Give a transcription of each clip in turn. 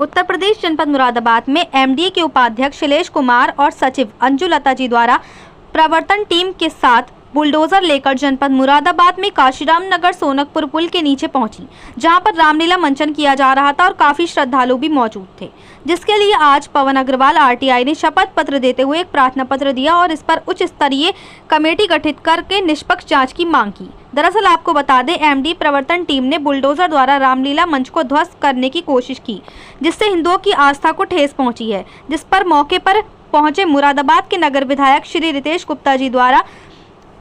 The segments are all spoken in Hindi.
उत्तर प्रदेश जनपद मुरादाबाद में एमडीए के उपाध्यक्ष शैलेश कुमार और सचिव अंजू लता जी द्वारा प्रवर्तन टीम के साथ बुलडोजर लेकर जनपद मुरादाबाद में काशीराम नगर सोनकपुर पुल के नीचे पहुंची, जहां पर रामलीला मंचन किया जा रहा था और काफी श्रद्धालु भी मौजूद थे, जिसके लिए आज पवन अग्रवाल आरटीआई ने शपथ पत्र देते हुए एक प्रार्थना पत्र दिया और इस पर उच्च स्तरीय कमेटी गठित करके निष्पक्ष जांच की मांग की। दरअसल आपको बता दें, एमडी प्रवर्तन टीम ने बुलडोजर द्वारा रामलीला मंच को ध्वस्त करने की कोशिश की, जिससे हिंदुओं की आस्था को ठेस पहुंची है, जिस पर मौके पर पहुंचे मुरादाबाद के नगर विधायक श्री रितेश गुप्ता जी द्वारा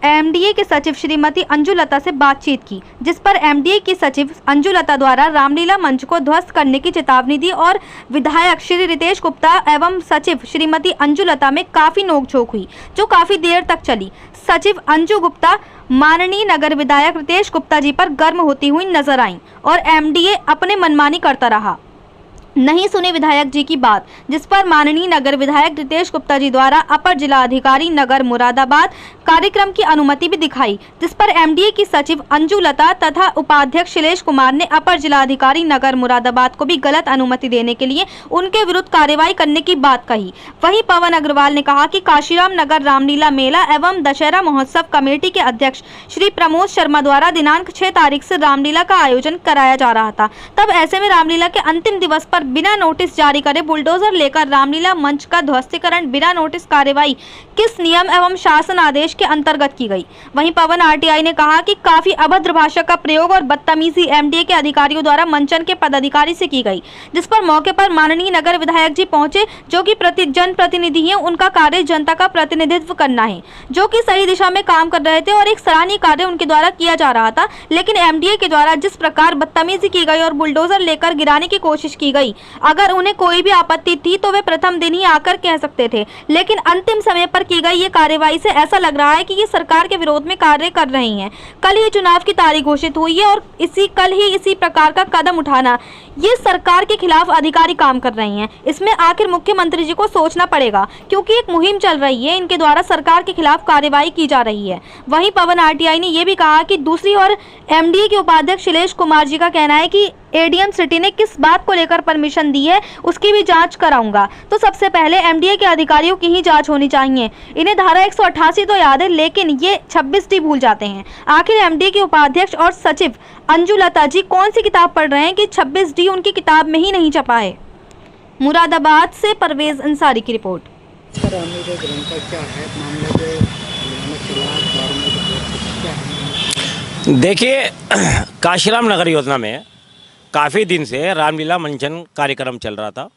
एमडीए के सचिव श्रीमती अंजू लता से बातचीत की, जिस पर एमडीए की सचिव अंजू लता द्वारा रामलीला मंच को ध्वस्त करने की चेतावनी दी और विधायक श्री रितेश गुप्ता एवं सचिव श्रीमती अंजू लता में काफी नोकझोंक हुई, जो काफी देर तक चली। सचिव अंजू गुप्ता माननीय नगर विधायक रितेश गुप्ता जी पर गर्म होती हुई नजर आईं और एमडीए अपने मनमानी करता रहा, नहीं सुने विधायक जी की बात, जिस पर माननीय नगर विधायक रितेश गुप्ता जी द्वारा अपर जिला अधिकारी नगर मुरादाबाद कार्यक्रम की अनुमति भी दिखाई, जिस पर एमडीए की सचिव अंजू लता तथा उपाध्यक्ष शैलेश कुमार ने अपर जिला अधिकारी नगर मुरादाबाद को भी गलत अनुमति देने के लिए उनके विरुद्ध कार्रवाई करने की बात कही। वहीं पवन अग्रवाल ने कहा कि काशीराम नगर रामलीला मेला एवं दशहरा महोत्सव कमेटी के अध्यक्ष श्री प्रमोद शर्मा द्वारा दिनांक 6 तारीख से रामलीला का आयोजन कराया जा रहा था। तब ऐसे में रामलीला के अंतिम दिवस पर बिना नोटिस जारी करे बुलडोजर लेकर रामलीला मंच का ध्वस्तीकरण बिना नोटिस कार्रवाई किस नियम एवं शासन आदेश के अंतर्गत की गई। वहीं पवन आरटीआई ने कहा कि काफी अभद्र भाषा का प्रयोग और बदतमीजी एमडीए के अधिकारियों द्वारा मंचन के पदाधिकारी से की गई, जिस पर मौके पर माननीय नगर विधायक जी पहुंचे, जो कि जनप्रतिनिधि हैं, उनका कार्य जनता का प्रतिनिधित्व करना है, जो कि सही दिशा में काम कर रहे थे और एक सराहनीय कार्य उनके द्वारा किया जा रहा था। लेकिन एमडीए के द्वारा जिस प्रकार बदतमीजी की गई और बुलडोजर लेकर गिराने की कोशिश की गई, अगर उन्हें कोई भी आपत्ति थी तो वे प्रथम दिन ही आकर कह सकते थे, लेकिन अंतिम समय पर की गई ये कार्रवाई से ऐसा लग रहा है कि ये सरकार के विरोध में कार्य कर रही हैं। कल ही चुनाव की तारीख घोषित हुई है और कल ही इसी प्रकार का कदम उठाना, ये सरकार के खिलाफ अधिकारी काम कर रही हैं। इसमें आखिर मुख्यमंत्री जी को सोचना पड़ेगा, क्योंकि एक मुहिम चल रही है, इनके द्वारा सरकार के खिलाफ कार्रवाई की जा रही है। वहीं पवन आरटीआई ने यह भी कहा कि दूसरी ओर एमडीए के उपाध्यक्ष शैलेश कुमार जी का कहना है कि एडीएम सिटी ने किस बात को लेकर परमिशन दी है, उसकी भी जांच कराऊंगा। तो सबसे पहले एमडीए के अधिकारियों की ही जांच होनी चाहिए। इन्हें धारा 188 तो याद है, लेकिन ये 26D भूल जाते हैं। आखिर एमडीए के उपाध्यक्ष और सचिव अंजू लता जी कौन सी किताब पढ़ रहे हैं कि 26D उनकी किताब में ही नहीं छपा है। मुरादाबाद से परवेज अंसारी की रिपोर्ट। देखिए, काशीराम नगर योजना में काफ़ी दिन से रामलीला मंचन कार्यक्रम चल रहा था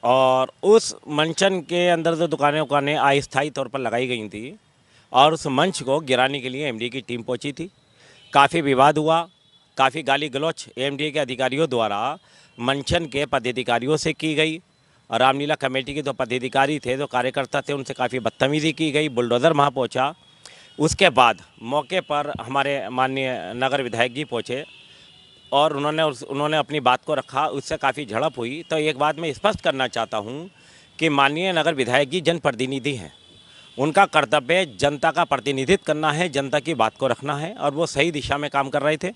और उस मंचन के अंदर जो दुकानें अस्थायी तौर पर लगाई गई थी और उस मंच को गिराने के लिए एमडीए की टीम पहुंची थी। काफ़ी विवाद हुआ, काफ़ी गाली गलौच एमडीए के अधिकारियों द्वारा मंचन के पदाधिकारियों से की गई। रामलीला कमेटी के जो पदाधिकारी थे, जो कार्यकर्ता थे, उनसे काफ़ी बदतमीज़ी की गई। बुलडोज़र वहाँ पहुँचा। उसके बाद मौके पर हमारे माननीय नगर विधायक जी पहुँचे और उन्होंने अपनी बात को रखा। उससे काफ़ी झड़प हुई। तो एक बात मैं स्पष्ट करना चाहता हूँ कि माननीय नगर विधायक जी जनप्रतिनिधि हैं, उनका कर्तव्य जनता का प्रतिनिधित्व करना है, जनता की बात को रखना है, और वो सही दिशा में काम कर रहे थे।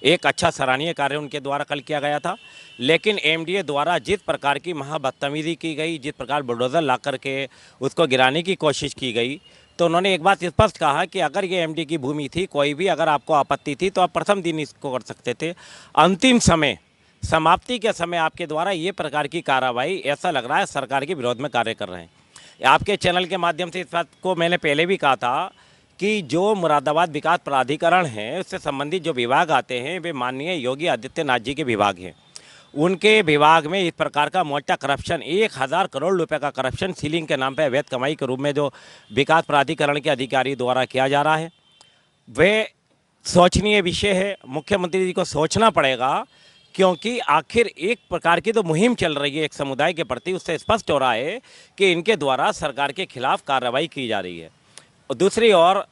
एक अच्छा सराहनीय कार्य उनके द्वारा कल किया गया था। लेकिन एमडीए द्वारा जिस प्रकार की बदतमीजी की गई, जिस प्रकार बुलडोज़र ला करके उसको गिराने की कोशिश की गई, तो उन्होंने एक बात स्पष्ट कहा कि अगर ये एमडी की भूमि थी, कोई भी अगर आपको आपत्ति थी तो आप प्रथम दिन इसको कर सकते थे। अंतिम समय, समाप्ति के समय आपके द्वारा ये प्रकार की कार्रवाई, ऐसा लग रहा है सरकार के विरोध में कार्य कर रहे हैं। आपके चैनल के माध्यम से इस बात को मैंने पहले भी कहा था कि जो मुरादाबाद विकास प्राधिकरण है, उससे संबंधित जो विभाग आते हैं, वे माननीय योगी आदित्यनाथ जी के विभाग हैं। उनके विभाग में इस प्रकार का मोटा करप्शन, 1000 करोड़ रुपए का करप्शन सीलिंग के नाम पर अवैध कमाई के रूप में जो विकास प्राधिकरण के अधिकारी द्वारा किया जा रहा है, वे सोचनीय विषय है। मुख्यमंत्री जी को सोचना पड़ेगा, क्योंकि आखिर एक प्रकार की तो मुहिम चल रही है एक समुदाय के प्रति, उससे स्पष्ट हो रहा है कि इनके द्वारा सरकार के खिलाफ कार्रवाई की जा रही है। और दूसरी ओर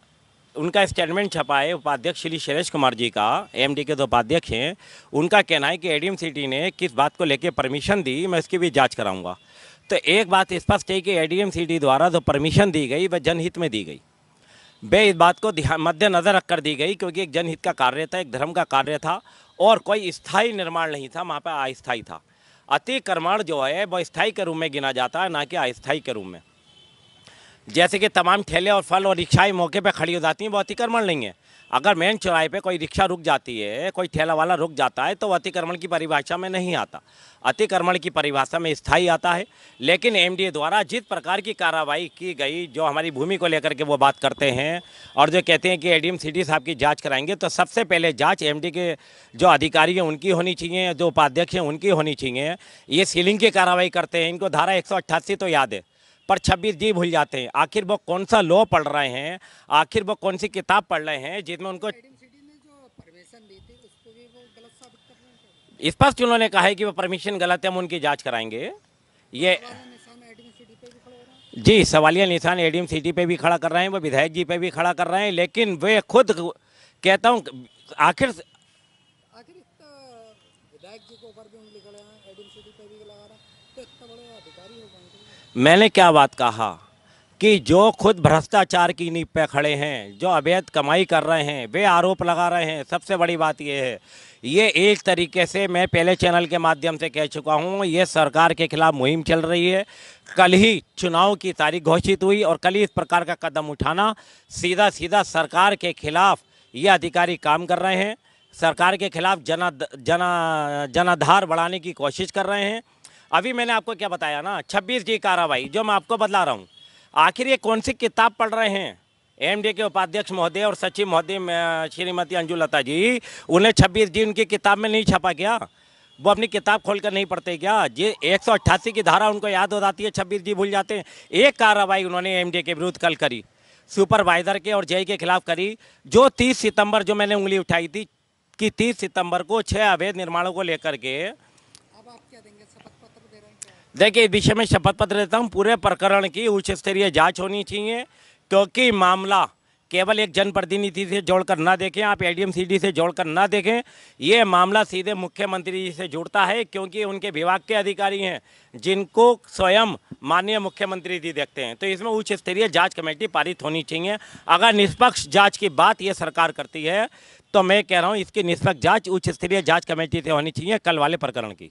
उनका स्टेटमेंट छपा है उपाध्यक्ष श्री शैलेश कुमार जी का, एमडी के जो उपाध्यक्ष हैं, उनका कहना है कि एडीएम सिटी ने किस बात को लेकर परमिशन दी, मैं इसकी भी जांच कराऊंगा। तो एक बात स्पष्ट है कि एडीएम सिटी द्वारा जो परमिशन दी गई वह जनहित में दी गई। वे इस बात को मद्देनजर रखकर दी गई, क्योंकि एक जनहित का कार्य था, एक धर्म का कार्य था और कोई स्थायी निर्माण नहीं था, वहाँ पर अस्थायी था। अतिक्रमण जो है वो स्थायी के रूप में गिना जाता है, ना कि अस्थायी के रूप में। जैसे कि तमाम ठेले और फल और रिक्शाएं मौके पे खड़ी हो जाती हैं, वो अतिक्रमण नहीं है। अगर मेन चौराहे पे कोई रिक्शा रुक जाती है, कोई ठेला वाला रुक जाता है, तो वो अतिक्रमण की परिभाषा में नहीं आता। अतिक्रमण की परिभाषा में स्थायी आता है। लेकिन एमडीए द्वारा जिस प्रकार की कार्रवाई की गई, जो हमारी भूमि को लेकर के वो बात करते हैं और जो कहते हैं कि एडीएम सिटी साहब की जांच कराएंगे, तो सबसे पहले जांच एमडी के जो अधिकारी हैं उनकी होनी चाहिए, जो उपाध्यक्ष हैं उनकी होनी चाहिए। ये सीलिंग की कार्रवाई करते हैं, इनको धारा 188 तो याद है, पर 26 जी भूल जाते हैं। आखिर वो कौन सा लॉ पढ़ रहे हैं, आखिर वो कौन सी किताब पढ़ रहे हैं जिसमें उनको स्पष्ट उन्होंने कहा है कि वो परमिशन गलत है, हम उनकी जांच कराएंगे। ये जी सवालिया निशान एडीएम सिटी पे भी खड़ा कर रहे हैं, वो विधायक जी पे भी खड़ा कर रहे हैं, लेकिन वे खुद कहता हूँ आखिर विधायक जी के ऊपर भी उंगली खड़े हैं, एडीएम सिटी पे भी लगा रहा है, तो इतना बड़े अधिकारी हो पाएंगे। मैंने क्या बात कहा कि जो खुद भ्रष्टाचार की नींव पे खड़े हैं, जो अवैध कमाई कर रहे हैं, वे आरोप लगा रहे हैं। सबसे बड़ी बात यह है, ये एक तरीके से मैं पहले चैनल के माध्यम से कह चुका हूँ, ये सरकार के खिलाफ मुहिम चल रही है। कल ही चुनाव की तारीख घोषित हुई और कल ही इस प्रकार का कदम उठाना, सीधा सीधा सरकार के खिलाफ ये अधिकारी काम कर रहे हैं। सरकार के खिलाफ जनाधार बढ़ाने की कोशिश कर रहे हैं। अभी मैंने आपको क्या बताया ना, 26 जी कार्रवाई जो मैं आपको बतला रहा हूँ। आखिर ये कौन सी किताब पढ़ रहे हैं? एमडी के उपाध्यक्ष महोदय और सचिव महोदय श्रीमती अंजुलता जी, उन्हें 26 जी उनकी किताब में नहीं छपा क्या? वो अपनी किताब खोलकर नहीं पढ़ते क्या? ये 188 की धारा उनको याद हो जाती है, 26 जी भूल जाते हैं। एक कार्रवाई उन्होंने एमडी के विरुद्ध कल करी, सुपरवाइजर के और जेई के खिलाफ करी, जो 30 सितंबर जो मैंने उंगली उठाई थी कि 30 सितंबर को 6 अवैध निर्माणों को लेकर के। अब आप क्या देंगे, शपथ पत्र दे रहे हैं क्या? देखिए, इस विषय में शपथ पत्र देता हूँ। पूरे प्रकरण की उच्च स्तरीय जांच होनी चाहिए, क्योंकि मामला केवल एक जनप्रतिनिधि से जोड़कर ना देखें, आप एडीएम सिटी से जोड़कर ना देखें। ये मामला सीधे मुख्यमंत्री जी से जुड़ता है, क्योंकि उनके विभाग के अधिकारी हैं जिनको स्वयं माननीय मुख्यमंत्री जी देखते हैं। तो इसमें उच्च स्तरीय जांच कमेटी पारित होनी चाहिए। अगर निष्पक्ष जांच की बात ये सरकार करती है, तो मैं कह रहा हूँ इसकी निष्पक्ष जांच उच्च स्तरीय जांच कमेटी से होनी चाहिए, कल वाले प्रकरण की।